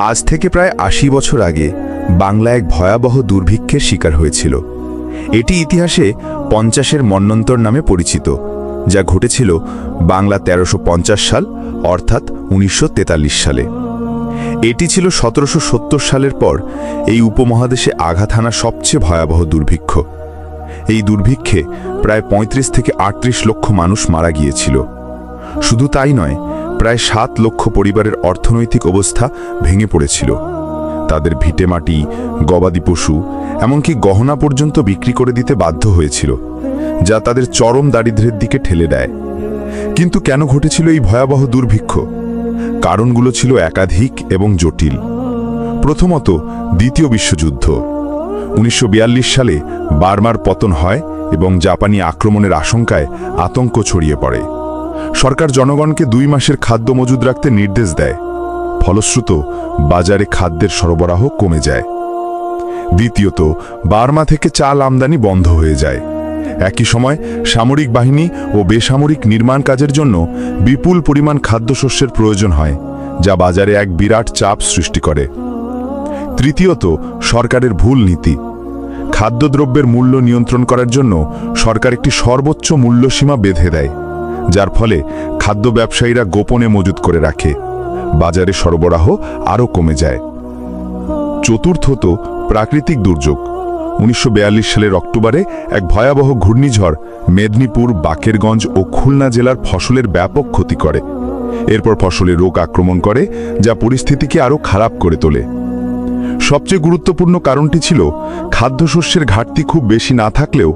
আজ থেকে প্রায় ৮০ বছর আগে বাংলা এক ভয়াবহ দুর্ভিক্ষের শিকার হয়েছিল। এটি ইতিহাসে ৫০-এর মন্বন্তর নামে পরিচিত, যা ঘটেছিল বাংলা ১৩৫০ সাল অর্থাৎ ১৯৪৩ সালে। এটি ছিল ১৭৭০ সালের পর এই উপমহাদেশে আঘাত হানা সবচেয়ে ভয়াবহ দুর্ভিক্ষ। এই দুর্ভিক্ষে প্রায় ৩৫ থেকে ৩৮ লক্ষ মানুষ মারা গিয়েছিল। শুধু তাই নয়, প্রায় ৭ লক্ষ পরিবারের অর্থনৈতিক অবস্থা ভেঙে পড়েছিল। তাদের ভিটেমাটি, গবাদি পশু, এমনকি গহনা পর্যন্ত বিক্রি করে দিতে বাধ্য হয়েছিল, যা তাদের চরম দারিদ্র্যের দিকে ঠেলে দেয়। কিন্তু কেন ঘটেছিল এই ভয়াবহ দুর্ভিক্ষ? কারণগুলো ছিল একাধিক এবং জটিল। প্রথমত, দ্বিতীয় বিশ্বযুদ্ধ। ১৯৪২ সালে বার্মার পতন হয় এবং জাপানি আক্রমণের আশঙ্কায় আতঙ্ক ছড়িয়ে পড়ে। সরকার জনগণকে ২ মাসের খাদ্য মজুদ রাখতে নির্দেশ দেয়। ফলশ্রুত বাজারে খাদ্যের সরবরাহ কমে যায়। দ্বিতীয়ত, বার্মা থেকে চাল আমদানি বন্ধ হয়ে যায়। একই সময় সামরিক বাহিনী ও বেসামরিক নির্মাণ কাজের জন্য বিপুল পরিমাণ খাদ্যশস্যের প্রয়োজন হয়, যা বাজারে এক বিরাট চাপ সৃষ্টি করে। তৃতীয়ত, সরকারের ভুল নীতি। খাদ্যদ্রব্যের মূল্য নিয়ন্ত্রণ করার জন্য সরকার একটি সর্বোচ্চ মূল্যসীমা বেঁধে দেয়, যার ফলে খাদ্য ব্যবসায়ীরা গোপনে মজুত করে রাখে। বাজারে সরবরাহ আরও কমে যায়। চতুর্থত, প্রাকৃতিক দুর্যোগ। ১৯৪২ সালের অক্টোবরে এক ভয়াবহ ঘূর্ণিঝড় মেদিনীপুর, বাকেরগঞ্জ ও খুলনা জেলার ফসলের ব্যাপক ক্ষতি করে। এরপর ফসলে রোগ আক্রমণ করে, যা পরিস্থিতিকে আরও খারাপ করে তোলে। সবচেয়ে গুরুত্বপূর্ণ কারণটি ছিল খাদ্যশস্যের ঘাটতি খুব বেশি না থাকলেও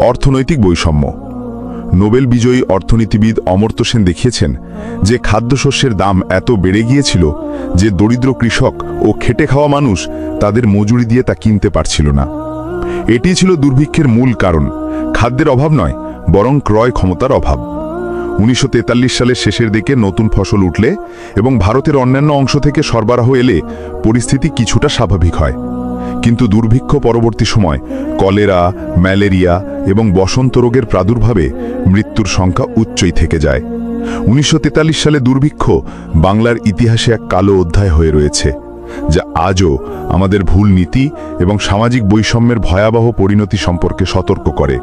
অর্থনৈতিক বৈষম্য। নোবেল বিজয়ী অর্থনীতিবিদ অমর্ত্য সেন দেখিয়েছেন যে খাদ্যশস্যের দাম এত বেড়ে গিয়েছিল যে দরিদ্র কৃষক ও খেটে খাওয়া মানুষ তাদের মজুরি দিয়ে তা কিনতে পারছিল না। এটি ছিল দুর্ভিক্ষের মূল কারণ, খাদ্যের অভাব নয়, বরং ক্রয় ক্ষমতার অভাব। ১৯৪৩ সালের শেষের দিকে নতুন ফসল উঠলে এবং ভারতের অন্যান্য অংশ থেকে সরবরাহ এলে পরিস্থিতি কিছুটা স্বাভাবিক হয়। কিন্তু দুর্ভিক্ষ পরবর্তী সময় কলেরা, ম্যালেরিয়া এবং বসন্ত রোগের প্রাদুর্ভাবে মৃত্যুর সংখ্যা উচ্চই থেকে যায়। ১৯৪৩ সালে দুর্ভিক্ষ বাংলার ইতিহাসে এক কালো অধ্যায় হয়ে রয়েছে, যা আজও আমাদের ভুল নীতি এবং সামাজিক বৈষম্যের ভয়াবহ পরিণতি সম্পর্কে সতর্ক করে।